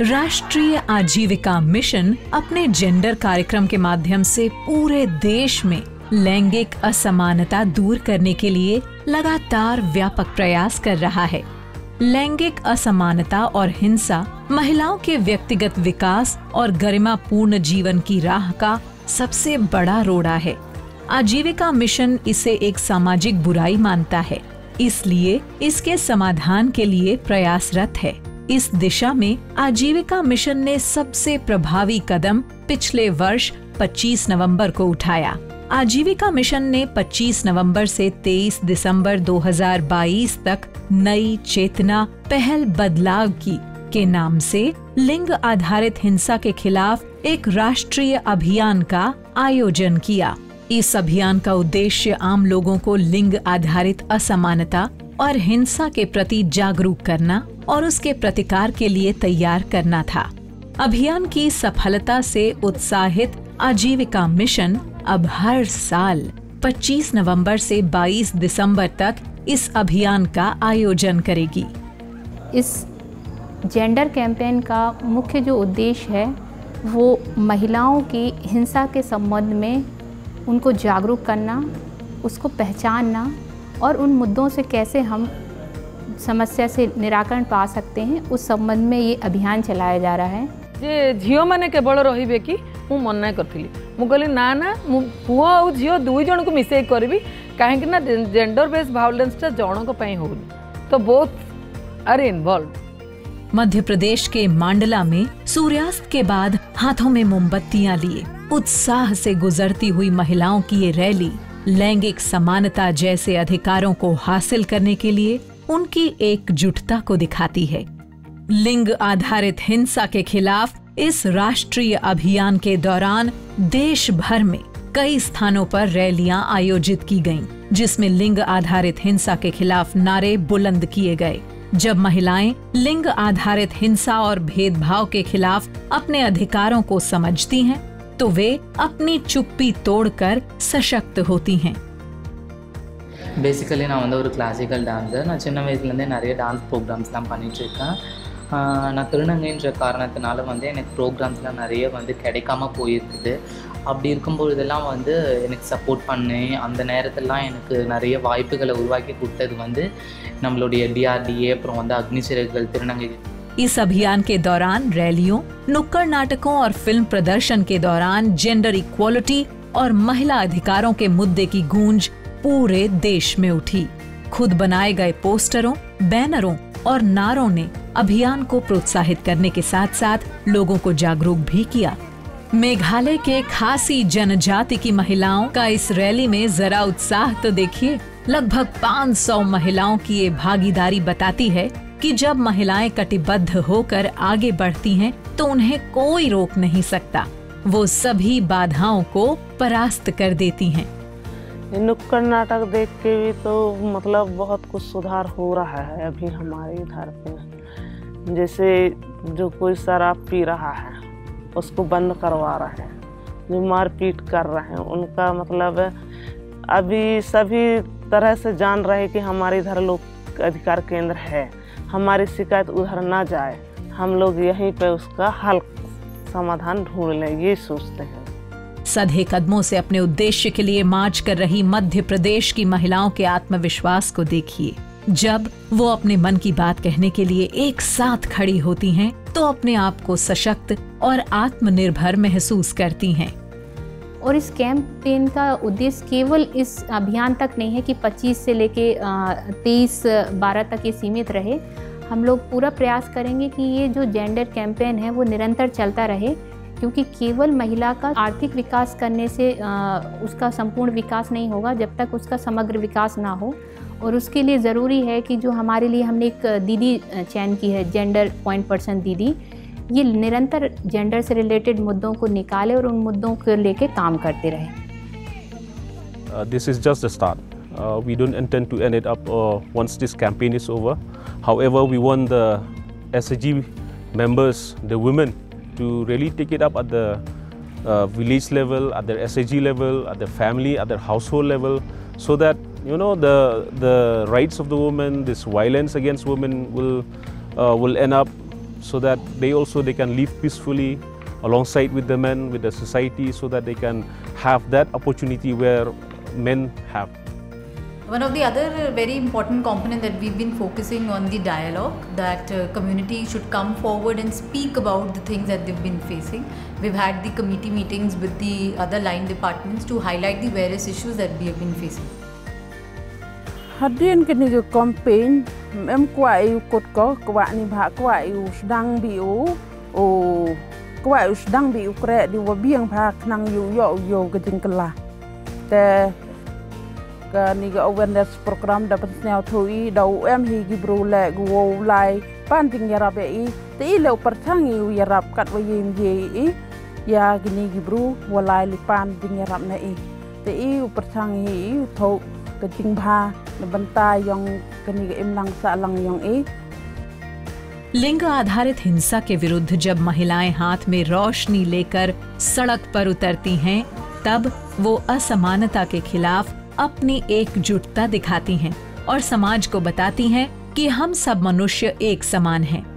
राष्ट्रीय आजीविका मिशन अपने जेंडर कार्यक्रम के माध्यम से पूरे देश में लैंगिक असमानता दूर करने के लिए लगातार व्यापक प्रयास कर रहा है। लैंगिक असमानता और हिंसा महिलाओं के व्यक्तिगत विकास और गरिमापूर्ण जीवन की राह का सबसे बड़ा रोड़ा है। आजीविका मिशन इसे एक सामाजिक बुराई मानता है, इसलिए इसके समाधान के लिए प्रयासरत है। इस दिशा में आजीविका मिशन ने सबसे प्रभावी कदम पिछले वर्ष 25 नवंबर को उठाया। आजीविका मिशन ने 25 नवंबर से 23 दिसंबर 2022 तक नई चेतना पहल बदलाव की के नाम से लिंग आधारित हिंसा के खिलाफ एक राष्ट्रीय अभियान का आयोजन किया। इस अभियान का उद्देश्य आम लोगों को लिंग आधारित असमानता और हिंसा के प्रति जागरूक करना और उसके प्रतिकार के लिए तैयार करना था। अभियान की सफलता से उत्साहित आजीविका मिशन अब हर साल 25 नवंबर से 22 दिसंबर तक इस अभियान का आयोजन करेगी। इस जेंडर कैंपेन का मुख्य जो उद्देश्य है वो महिलाओं की हिंसा के संबंध में उनको जागरूक करना, उसको पहचानना और उन मुद्दों से कैसे हम समस्या से निराकरण पा सकते हैं, उस संबंध में ये अभियान चलाया जा रहा है। जे झील मैंने केवल रही कि मु मना करी मुझे ना ना पुओ और झील दुई जन को मिसे करी कहीं ना जेंडर बेस्ड वायलेंस जनक होनी, तो both are involve. Madhya Pradesh के मांडला में सूर्यास्त के बाद हाथों में मोमबत्तियां लिए उत्साह से गुजरती हुई महिलाओं की ये रैली लैंगिक समानता जैसे अधिकारों को हासिल करने के लिए उनकी एकजुटता को दिखाती है। लिंग आधारित हिंसा के खिलाफ इस राष्ट्रीय अभियान के दौरान देश भर में कई स्थानों पर रैलियां आयोजित की गईं, जिसमें लिंग आधारित हिंसा के खिलाफ नारे बुलंद किए गए। जब महिलाएं लिंग आधारित हिंसा और भेदभाव के खिलाफ अपने अधिकारों को समझती हैं, तो वे अपनी चुप्पी तोड़कर सशक्त होती हैं। बेसिकली நான் ஒரு கிளாசிக்கல் டான்ஸர். நான் சின்ன வயசுலேருந்தே நிறைய டான்ஸ் ப்ரோக்ராம்ஸ்லாம் பண்ணிகிட்ருக்கேன். நான் திருநங்கைன்ற காரணத்தினால எனக்கு ப்ரோக்ராம்ஸ்லாம் நிறைய கிடைக்காம போயிருக்குது. அப்படி இருக்கும்பொழுதெல்லாம் எனக்கு சப்போர்ட் பண்ணி அந்த நேரத்திலலாம் எனக்கு நிறைய வாய்ப்புகளை உருவாக்கி கொடுத்தது நம்மளுடைய DRDA அப்புறம் அக்னி சிறகுகள் திருநங்கை। इस अभियान के दौरान रैलियों, नुक्कड़ नाटकों और फिल्म प्रदर्शन के दौरान जेंडर इक्वालिटी और महिला अधिकारों के मुद्दे की गूंज पूरे देश में उठी। खुद बनाए गए पोस्टरों, बैनरों और नारों ने अभियान को प्रोत्साहित करने के साथ साथ लोगों को जागरूक भी किया। मेघालय के खासी जनजाति की महिलाओं का इस रैली में जरा उत्साह तो देखिए। लगभग 500 महिलाओं की ये भागीदारी बताती है कि जब महिलाएं कटिबद्ध होकर आगे बढ़ती हैं, तो उन्हें कोई रोक नहीं सकता। वो सभी बाधाओं को परास्त कर देती हैं। नुक्कड़ नाटक देख के भी तो मतलब बहुत कुछ सुधार हो रहा है अभी हमारे इधर पे। जैसे जो कोई शराब पी रहा है उसको बंद करवा रहे हैं, जो मारपीट कर रहे हैं उनका मतलब अभी सभी तरह से जान रहे कि हमारे इधर लोक अधिकार केंद्र है, हमारी शिकायत उधर ना जाए, हम लोग यहीं पे उसका हल समाधान ढूंढ लें, ये सोचते हैं। सधे कदमों से अपने उद्देश्य के लिए मार्च कर रही मध्य प्रदेश की महिलाओं के आत्मविश्वास को देखिए। जब वो अपने मन की बात कहने के लिए एक साथ खड़ी होती हैं, तो अपने आप को सशक्त और आत्मनिर्भर महसूस करती हैं। और इस कैंपेन का उद्देश्य केवल इस अभियान तक नहीं है कि 25 से लेके 23-12 तक ये सीमित रहे। हम लोग पूरा प्रयास करेंगे कि ये जो जेंडर कैंपेन है वो निरंतर चलता रहे, क्योंकि केवल महिला का आर्थिक विकास करने से उसका संपूर्ण विकास नहीं होगा जब तक उसका समग्र विकास ना हो। और उसके लिए ज़रूरी है कि जो हमारे लिए हमने एक दीदी चयन की है, जेंडर पॉइंट पर्सन दीदी, ये निरंतर जेंडर से रिलेटेड मुद्दों को निकाले और उन मुद्दों को लेके काम करते रहे। This is just the start. We don't intend to end it up once this campaign is over. However, we want the SAG members, the women, to really take it up at the village level, at their SAG level, at their family, at their household level, so that the rights of the women, this violence against women will end up so that they can live peacefully alongside with the men, with the society, so that they can have that opportunity where men have. One of the other very important component that we've been focusing on the dialogue, that community should come forward and speak about the things that they've been facing. We've had the committee meetings with the other line departments to highlight the various issues that we have been facing. Hadin kini ke campaign em kuai kot ko kuai ni bha kuai sedang biu kuai sedang biu kre di wabiang bha nang yo ke jingkela te ke ni ke awareness program dapat snel thui dau em hi gi bro le go lai pan ting yarap e te le perchangi yarap kat wayim ye ya gini gi bro walai li pan ting yarap na te perchangi tho ke jing bha लिंग आधारित हिंसा के विरुद्ध जब महिलाएं हाथ में रोशनी लेकर सड़क पर उतरती हैं, तब वो असमानता के खिलाफ अपनी एकजुटता दिखाती हैं और समाज को बताती हैं कि हम सब मनुष्य एक समान हैं।